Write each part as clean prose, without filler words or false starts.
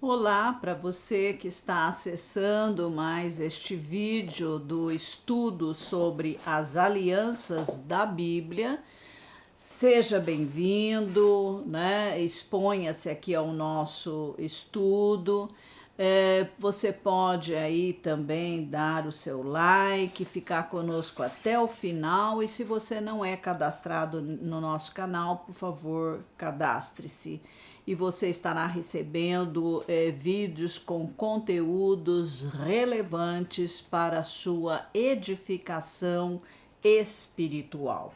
Olá para você que está acessando mais este vídeo do estudo sobre as alianças da Bíblia. Seja bem-vindo, né? Exponha-se aqui ao nosso estudo. Você pode aí também dar o seu like, ficar conosco até o final. E se você não é cadastrado no nosso canal, por favor, cadastre-se. E você estará recebendo vídeos com conteúdos relevantes para a sua edificação espiritual.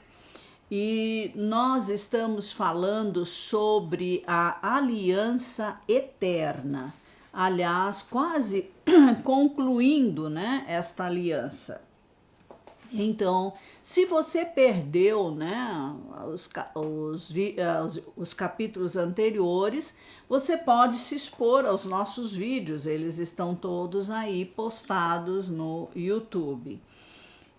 E nós estamos falando sobre a aliança eterna. Aliás, quase concluindo, né, esta aliança. Então, se você perdeu, né, os capítulos anteriores, você pode se expor aos nossos vídeos, eles estão todos aí postados no YouTube.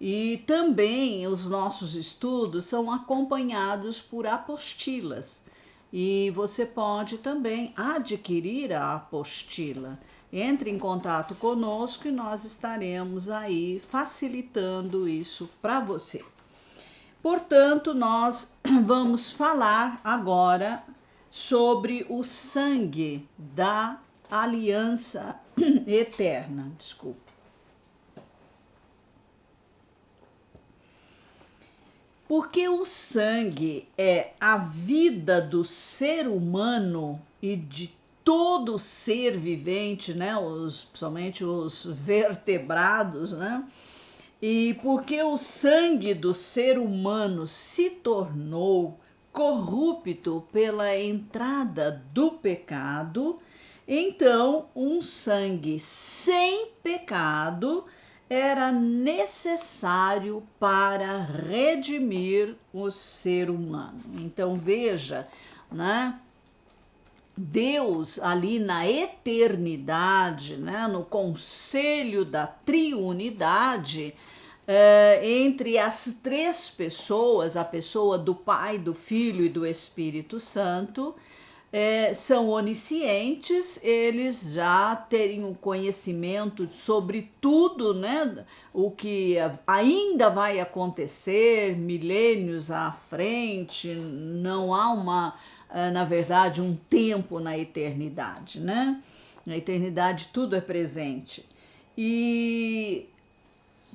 E também os nossos estudos são acompanhados por apostilas. E você pode também adquirir a apostila. Entre em contato conosco e nós estaremos aí facilitando isso para você. Portanto, nós vamos falar agora sobre o sangue da aliança eterna. Desculpa. Porque o sangue é a vida do ser humano e de todo ser vivente, né? Principalmente os vertebrados, né? E porque o sangue do ser humano se tornou corrupto pela entrada do pecado, então um sangue sem pecado era necessário para redimir o ser humano. Então veja, né? Deus ali na eternidade, né, no conselho da triunidade, entre as três pessoas, a pessoa do Pai, do Filho e do Espírito Santo, são oniscientes, eles já teriam conhecimento sobre tudo, né, o que ainda vai acontecer milênios à frente. Não há na verdade, um tempo na eternidade, né? Na eternidade tudo é presente. E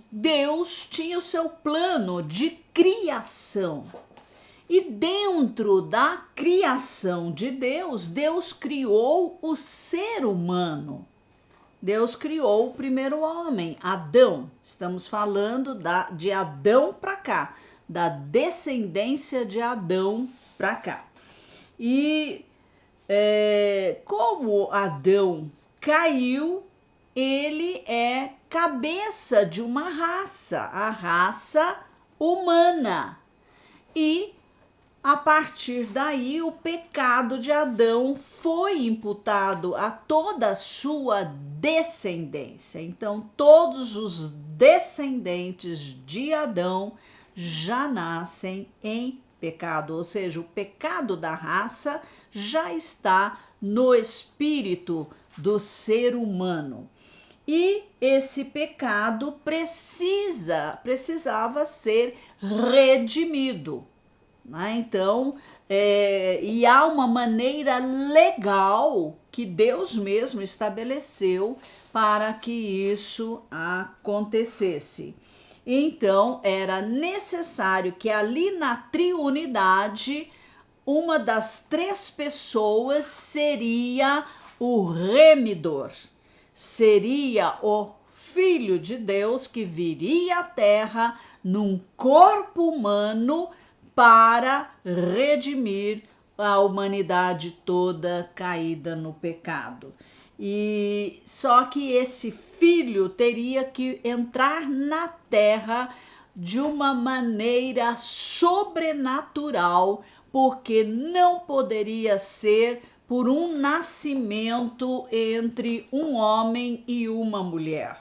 Deus tinha o seu plano de criação. E dentro da criação de Deus, Deus criou o ser humano. Deus criou o primeiro homem, Adão. Estamos falando de Adão para cá, da descendência de Adão para cá. E como Adão caiu, ele é cabeça de uma raça, a raça humana. E a partir daí, o pecado de Adão foi imputado a toda a sua descendência. Então, todos os descendentes de Adão já nascem em pecado, ou seja, o pecado da raça já está no espírito do ser humano. E esse pecado precisava ser redimido. Né? Então, e há uma maneira legal que Deus mesmo estabeleceu para que isso acontecesse. Então, era necessário que ali na triunidade, uma das três pessoas seria o remidor, seria o Filho de Deus que viria à Terra num corpo humano para redimir a humanidade toda caída no pecado. E só que esse filho teria que entrar na terra de uma maneira sobrenatural, porque não poderia ser por um nascimento entre um homem e uma mulher.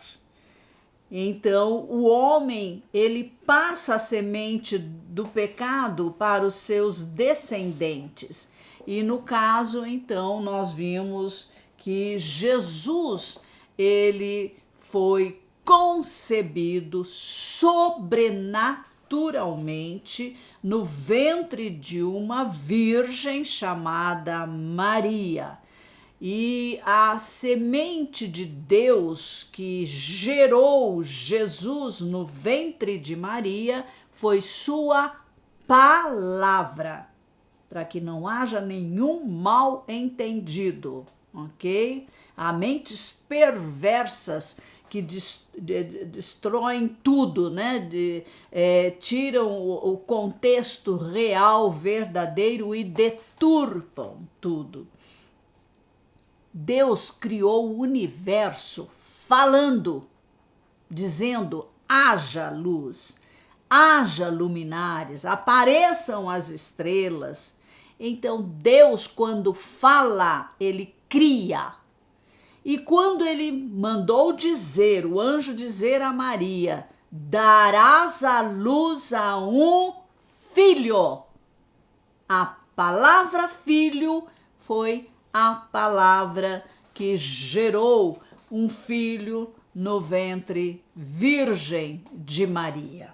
Então, o homem, ele passa a semente do pecado para os seus descendentes. E no caso, então, nós vimos que Jesus, ele foi concebido sobrenaturalmente no ventre de uma virgem chamada Maria. E a semente de Deus que gerou Jesus no ventre de Maria foi sua palavra, para que não haja nenhum mal entendido, ok? Há mentes perversas que destroem tudo, né? Tiram o contexto real, verdadeiro e deturpam tudo. Deus criou o universo falando, dizendo: haja luz, haja luminares, apareçam as estrelas. Então Deus, quando fala, ele cria. E quando ele mandou dizer, o anjo dizer a Maria: darás à luz a um filho. A palavra filho foi a palavra que gerou um filho no ventre virgem de Maria.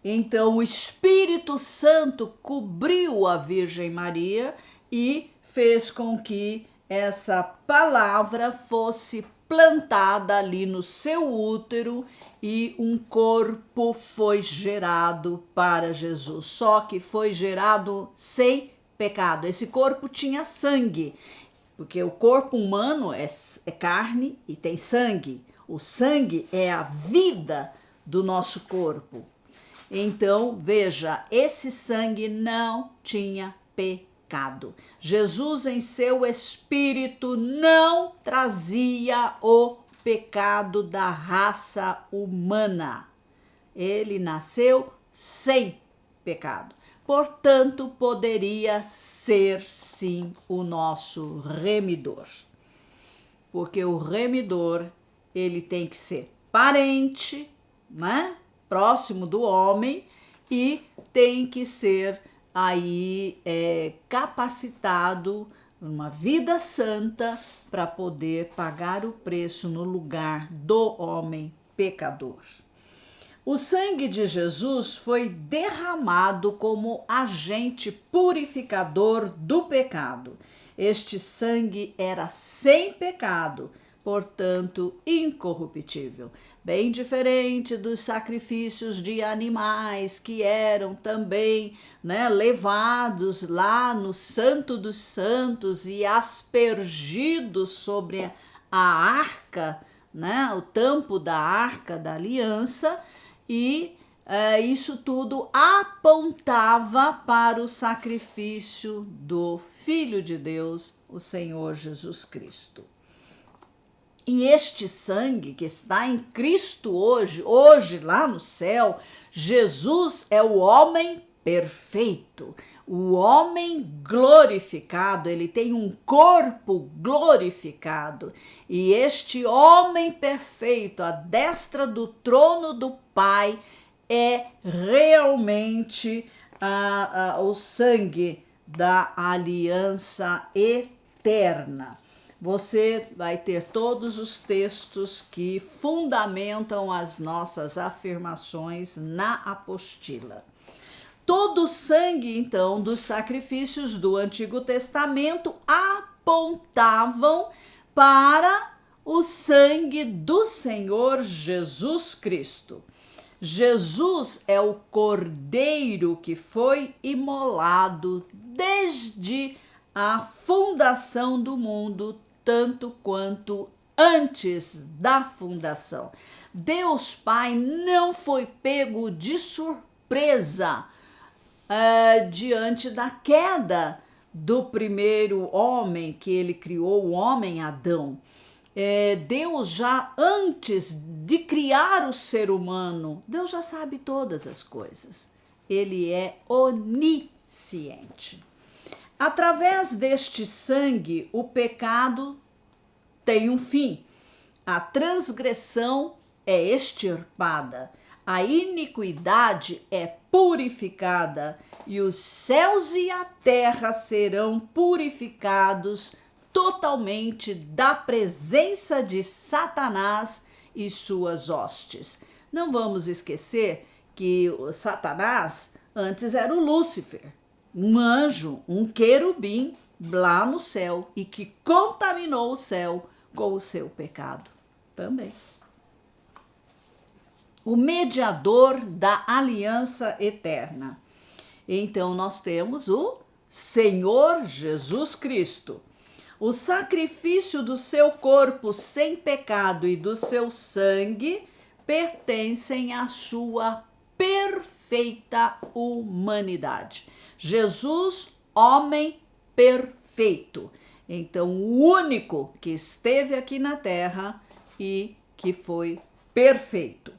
Então o Espírito Santo cobriu a Virgem Maria e fez com que essa palavra fosse plantada ali no seu útero e um corpo foi gerado para Jesus. Só que foi gerado sem pecado. Esse corpo tinha sangue, porque o corpo humano é carne e tem sangue. O sangue é a vida do nosso corpo. Então, veja, esse sangue não tinha pecado. Jesus, em seu espírito, não trazia o pecado da raça humana. Ele nasceu sem pecado. Portanto, poderia ser, sim, o nosso remidor. Porque o remidor, ele tem que ser parente, né? Próximo do homem, e tem que ser aí capacitado numa vida santa para poder pagar o preço no lugar do homem pecador. O sangue de Jesus foi derramado como agente purificador do pecado. Este sangue era sem pecado, portanto incorruptível, bem diferente dos sacrifícios de animais que eram também, né, levados lá no Santo dos Santos e aspergidos sobre a arca, né, o tampo da arca da aliança, e isso tudo apontava para o sacrifício do Filho de Deus, o Senhor Jesus Cristo. E este sangue que está em Cristo hoje lá no céu, Jesus é o homem perfeito, o homem glorificado, ele tem um corpo glorificado. E este homem perfeito, à destra do trono do Pai, é realmente o sangue da aliança eterna. Você vai ter todos os textos que fundamentam as nossas afirmações na apostila. Todo o sangue, então, dos sacrifícios do Antigo Testamento apontavam para o sangue do Senhor Jesus Cristo. Jesus é o Cordeiro que foi imolado desde a fundação do mundo, tanto quanto antes da fundação. Deus Pai não foi pego de surpresa diante da queda do primeiro homem que ele criou, o homem Adão. Deus já antes de criar o ser humano, Deus já sabe todas as coisas. Ele é onisciente. Através deste sangue, o pecado tem um fim. A transgressão é extirpada, a iniquidade é purificada e os céus e a terra serão purificados totalmente da presença de Satanás e suas hostes. Não vamos esquecer que o Satanás antes era o Lúcifer, um anjo, um querubim lá no céu e que contaminou o céu com o seu pecado também. O mediador da aliança eterna. Então nós temos o Senhor Jesus Cristo. O sacrifício do seu corpo sem pecado e do seu sangue pertencem à sua perfeita humanidade. Jesus, homem perfeito. Então, o único que esteve aqui na terra e que foi perfeito.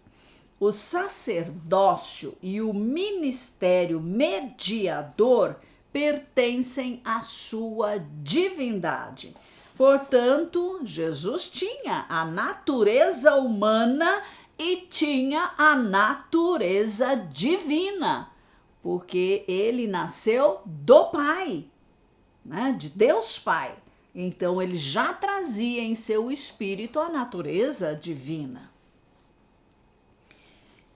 O sacerdócio e o ministério mediador pertencem à sua divindade. Portanto, Jesus tinha a natureza humana e tinha a natureza divina, porque ele nasceu do Pai, né? De Deus Pai. Então, ele já trazia em seu espírito a natureza divina.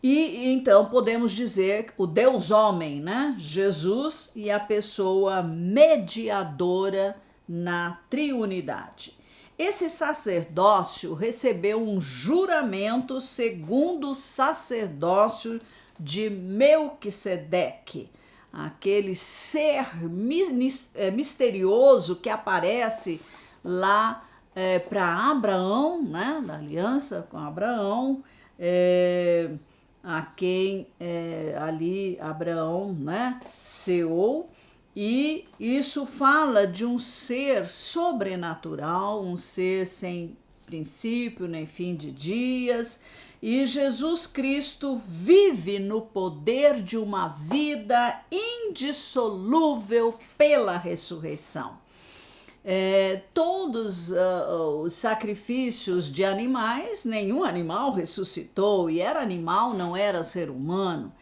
E então podemos dizer o Deus homem, né? Jesus e a pessoa mediadora na triunidade. Esse sacerdócio recebeu um juramento segundo o sacerdócio de Melquisedeque, aquele ser misterioso que aparece lá para Abraão, né? Na aliança com Abraão, a quem ali Abraão, né, ceou, e isso fala de um ser sobrenatural, um ser sem princípio nem fim de dias, e Jesus Cristo vive no poder de uma vida indissolúvel pela ressurreição. Todos os sacrifícios de animais, nenhum animal ressuscitou, e era animal, não era ser humano,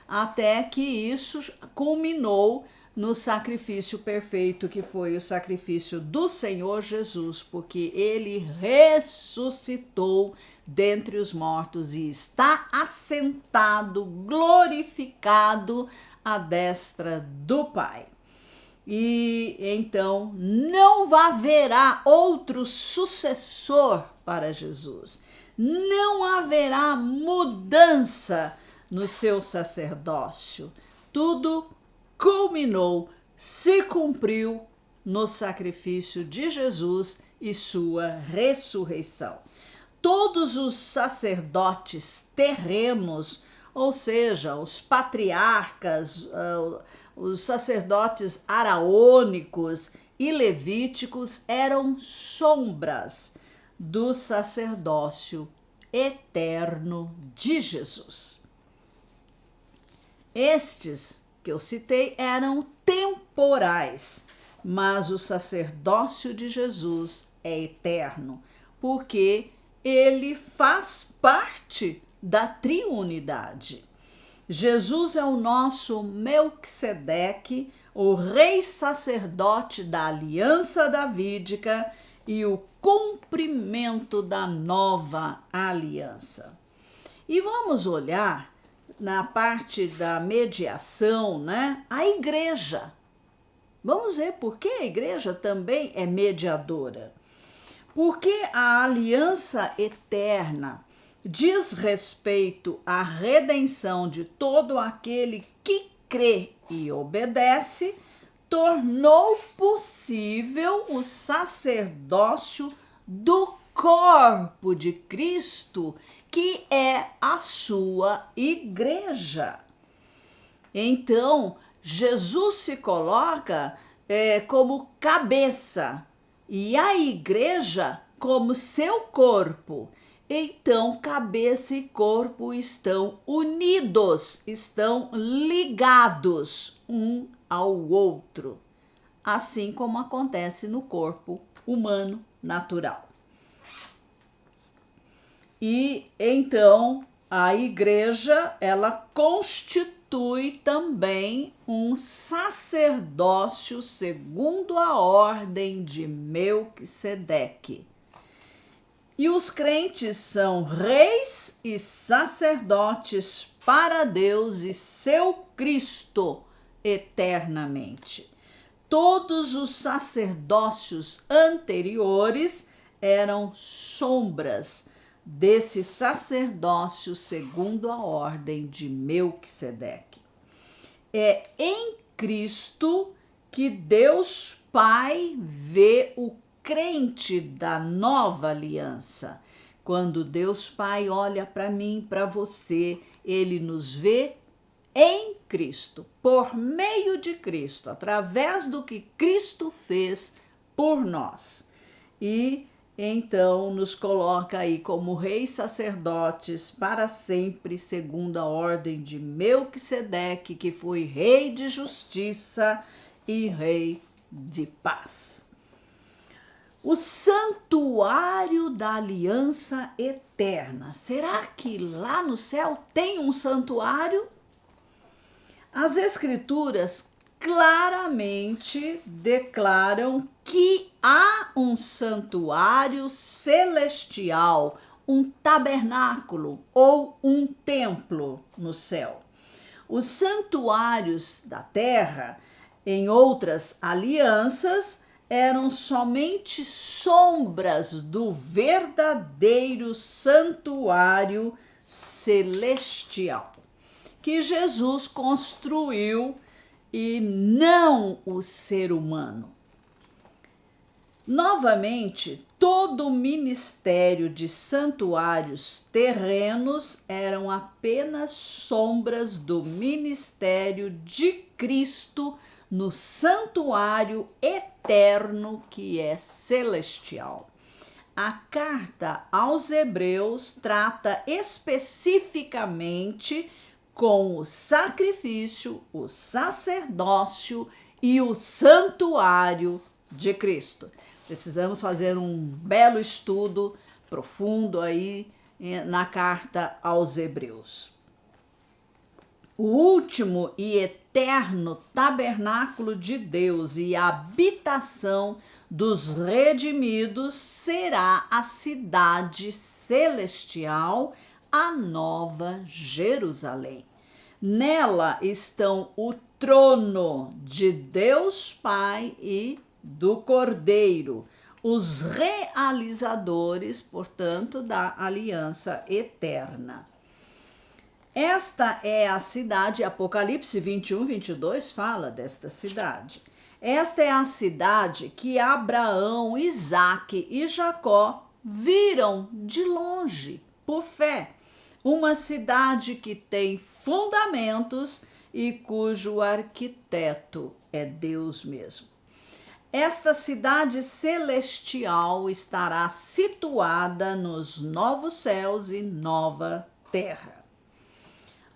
até que isso culminou no sacrifício perfeito, que foi o sacrifício do Senhor Jesus, porque ele ressuscitou dentre os mortos e está assentado, glorificado à destra do Pai. E então não haverá outro sucessor para Jesus, não haverá mudança no seu sacerdócio. Tudo culminou, se cumpriu no sacrifício de Jesus e sua ressurreição. Todos os sacerdotes terrenos, ou seja, os patriarcas, os sacerdotes araônicos e levíticos, eram sombras do sacerdócio eterno de Jesus. Estes que eu citei eram temporais, mas o sacerdócio de Jesus é eterno, porque ele faz parte da triunidade. Jesus é o nosso Melquisedeque, o rei sacerdote da aliança davídica e o cumprimento da nova aliança. E vamos olhar na parte da mediação, né? A igreja. Vamos ver por que a igreja também é mediadora. Porque a aliança eterna diz respeito à redenção de todo aquele que crê e obedece, tornou possível o sacerdócio do corpo de Cristo, que é a sua igreja. Então, Jesus se coloca como cabeça e a igreja como seu corpo. Então, cabeça e corpo estão unidos, estão ligados um ao outro, assim como acontece no corpo humano natural. E então a igreja, ela constitui constitui também um sacerdócio segundo a ordem de Melquisedeque. E os crentes são reis e sacerdotes para Deus e seu Cristo eternamente. Todos os sacerdócios anteriores eram sombras desse sacerdócio segundo a ordem de Melquisedeque. É em Cristo que Deus Pai vê o crente da nova aliança. Quando Deus Pai olha para mim, para você, ele nos vê em Cristo, por meio de Cristo, através do que Cristo fez por nós. E então nos coloca aí como reis sacerdotes para sempre, segundo a ordem de Melquisedeque, que foi rei de justiça e rei de paz. O santuário da aliança eterna. Será que lá no céu tem um santuário? As Escrituras claramente declaram que há um santuário celestial, um tabernáculo ou um templo no céu. Os santuários da terra, em outras alianças, eram somente sombras do verdadeiro santuário celestial que Jesus construiu e não o ser humano. Novamente, todo o ministério de santuários terrenos eram apenas sombras do ministério de Cristo no santuário eterno que é celestial. A carta aos Hebreus trata especificamente com o sacrifício, o sacerdócio e o santuário de Cristo. Precisamos fazer um belo estudo profundo aí na carta aos Hebreus. O último e eterno tabernáculo de Deus e a habitação dos redimidos será a cidade celestial, a Nova Jerusalém. Nela estão o trono de Deus Pai e do Cordeiro, os realizadores, portanto, da aliança eterna. Esta é a cidade, Apocalipse 21, 22 fala desta cidade. Esta é a cidade que Abraão, Isaque e Jacó viram de longe, por fé. Uma cidade que tem fundamentos e cujo arquiteto é Deus mesmo. Esta cidade celestial estará situada nos novos céus e nova terra.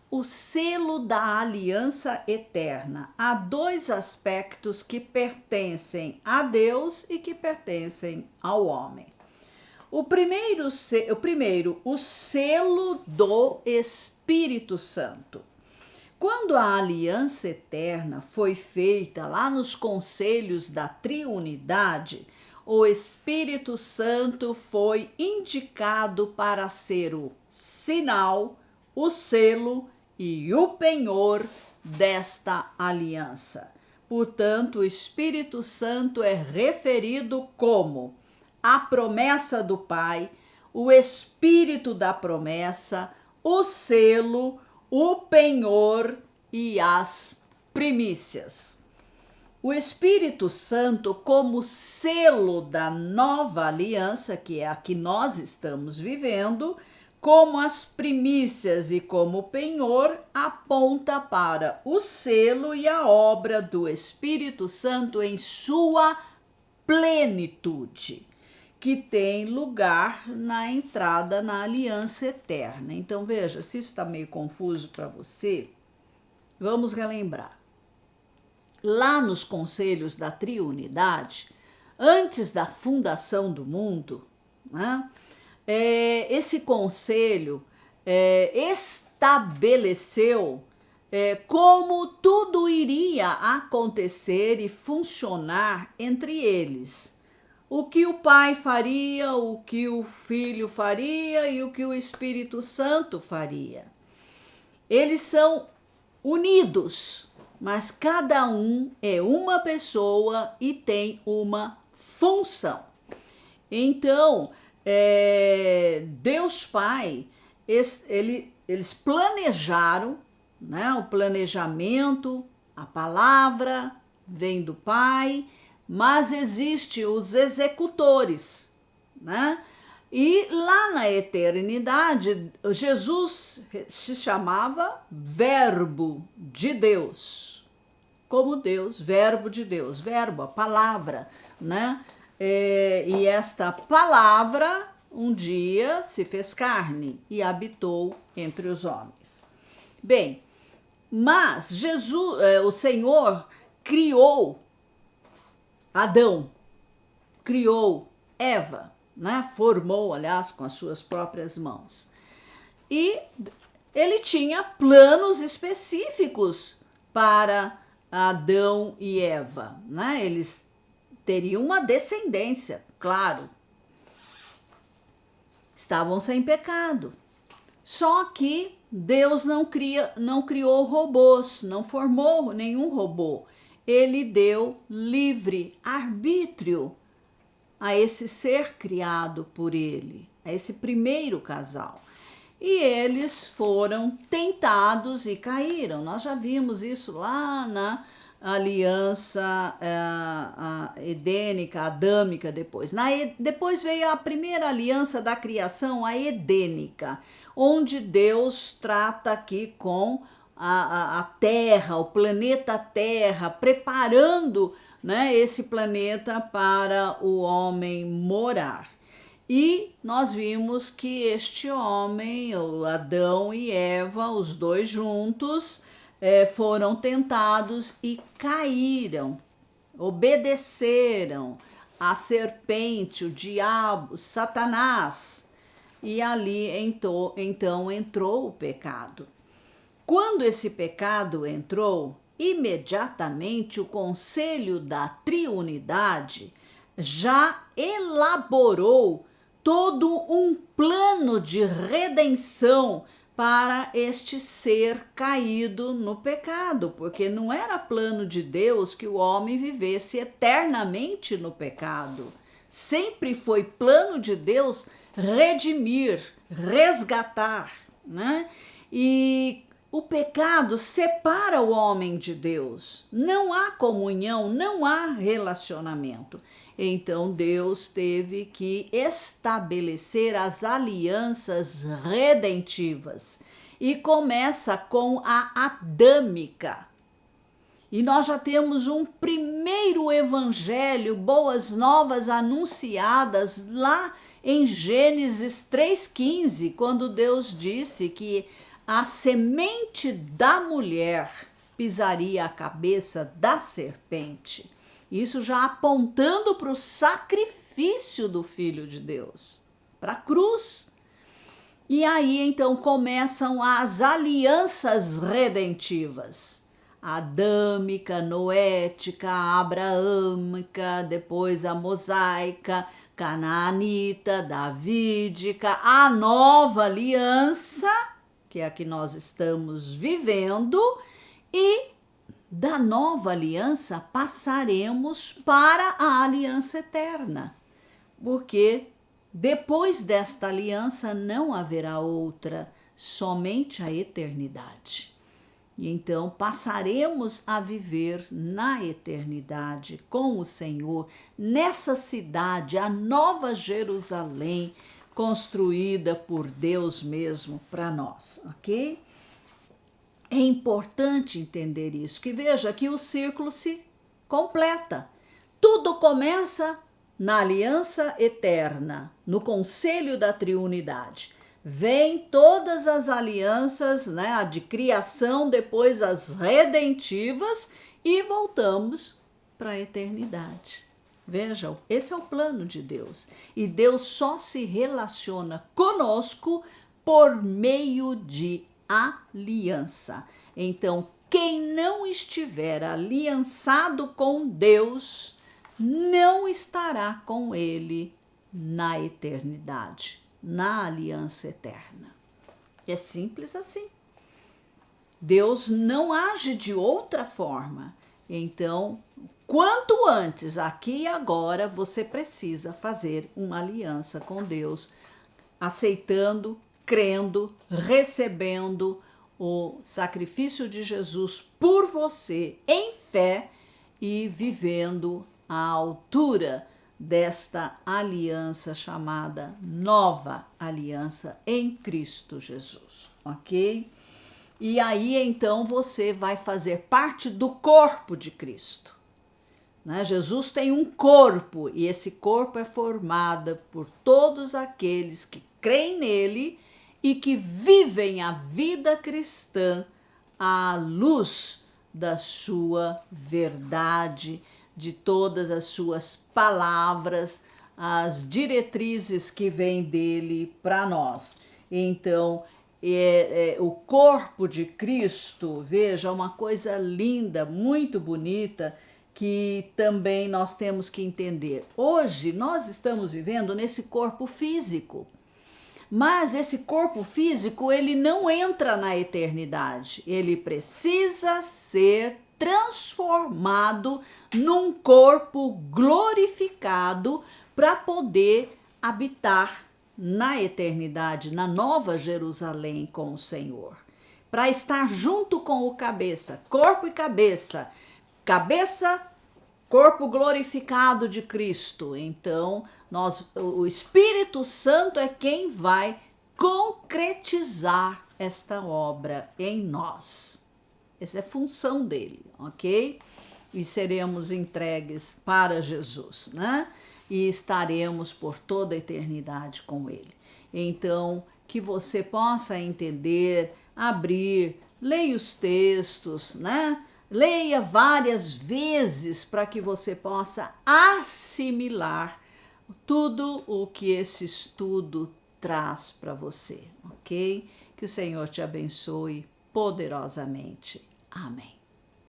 O selo da aliança eterna. Há dois aspectos que pertencem a Deus e que pertencem ao homem. O primeiro, o selo do Espírito Santo. Quando a aliança eterna foi feita lá nos conselhos da triunidade, o Espírito Santo foi indicado para ser o sinal, o selo e o penhor desta aliança. Portanto, o Espírito Santo é referido como a promessa do Pai, o Espírito da promessa, o selo, o penhor e as primícias. O Espírito Santo, como selo da nova aliança, que é a que nós estamos vivendo, como as primícias e como penhor, aponta para o selo e a obra do Espírito Santo em sua plenitude, que tem lugar na entrada na aliança eterna. Então veja, se isso está meio confuso para você, vamos relembrar. Lá nos conselhos da triunidade, antes da fundação do mundo, né, esse conselho estabeleceu como tudo iria acontecer e funcionar entre eles. O que o Pai faria, o que o Filho faria e o que o Espírito Santo faria. Eles são unidos, mas cada um é uma pessoa e tem uma função. Então, Deus Pai, eles planejaram, né? O planejamento, a palavra vem do Pai, mas existem os executores, né? E lá na eternidade, Jesus se chamava Verbo de Deus, como Deus, Verbo de Deus, verbo, a palavra, né? E esta palavra um dia se fez carne e habitou entre os homens. Bem, mas Jesus, o Senhor criou Adão, criou Eva, né? Formou, aliás, com as suas próprias mãos. E ele tinha planos específicos para Adão e Eva, né? Eles teriam uma descendência, claro. Estavam sem pecado. Só que Deus não criou robôs, não formou nenhum robô. Ele deu livre arbítrio a esse ser criado por ele, a esse primeiro casal. E eles foram tentados e caíram. Nós já vimos isso lá na aliança edênica, adâmica depois. Depois veio a primeira aliança da criação, a edênica, onde Deus trata aqui com a Terra, o planeta Terra, preparando, né, esse planeta para o homem morar. E nós vimos que este homem, o Adão e Eva, os dois juntos, foram tentados e caíram, obedeceram à serpente, o diabo, Satanás. E ali então entrou o pecado. Quando esse pecado entrou, imediatamente o Conselho da Triunidade já elaborou todo um plano de redenção para este ser caído no pecado, porque não era plano de Deus que o homem vivesse eternamente no pecado. Sempre foi plano de Deus redimir, resgatar, né? E o pecado separa o homem de Deus. Não há comunhão, não há relacionamento. Então Deus teve que estabelecer as alianças redentivas. E começa com a adâmica. E nós já temos um primeiro evangelho, boas novas anunciadas lá em Gênesis 3,15, quando Deus disse que a semente da mulher pisaria a cabeça da serpente. Isso já apontando para o sacrifício do Filho de Deus, para a cruz. E aí então começam as alianças redentivas. Adâmica, noética, abraâmica, depois a mosaica, canaanita, davídica, a nova aliança, que é a que nós estamos vivendo, e da nova aliança passaremos para a aliança eterna, porque depois desta aliança não haverá outra, somente a eternidade. E então passaremos a viver na eternidade com o Senhor, nessa cidade, a Nova Jerusalém, construída por Deus mesmo para nós, ok? É importante entender isso, que veja que o círculo se completa. Tudo começa na aliança eterna, no conselho da triunidade. Vem todas as alianças, né, a de criação, depois as redentivas e voltamos para a eternidade. Vejam, esse é o plano de Deus. E Deus só se relaciona conosco por meio de aliança. Então, quem não estiver aliançado com Deus, não estará com ele na eternidade, na aliança eterna. É simples assim. Deus não age de outra forma. Então, quanto antes, aqui e agora, você precisa fazer uma aliança com Deus, aceitando, crendo, recebendo o sacrifício de Jesus por você em fé e vivendo à altura desta aliança chamada Nova Aliança em Cristo Jesus, ok? E aí então você vai fazer parte do corpo de Cristo, né? Jesus tem um corpo e esse corpo é formado por todos aqueles que creem nele e que vivem a vida cristã à luz da sua verdade, de todas as suas palavras, as diretrizes que vêm dele para nós. Então, o corpo de Cristo, veja, uma coisa linda, muito bonita, que também nós temos que entender. Hoje nós estamos vivendo nesse corpo físico, mas esse corpo físico ele não entra na eternidade, ele precisa ser transformado num corpo glorificado para poder habitar na eternidade, na Nova Jerusalém com o Senhor, para estar junto com o cabeça, corpo e cabeça, corpo glorificado de Cristo. Então, o Espírito Santo é quem vai concretizar esta obra em nós. Essa é a função dele, ok? E seremos entregues para Jesus, né? E estaremos por toda a eternidade com ele. Então, que você possa entender, abrir, leia os textos, né? Leia várias vezes para que você possa assimilar tudo o que esse estudo traz para você, ok? Que o Senhor te abençoe poderosamente. Amém.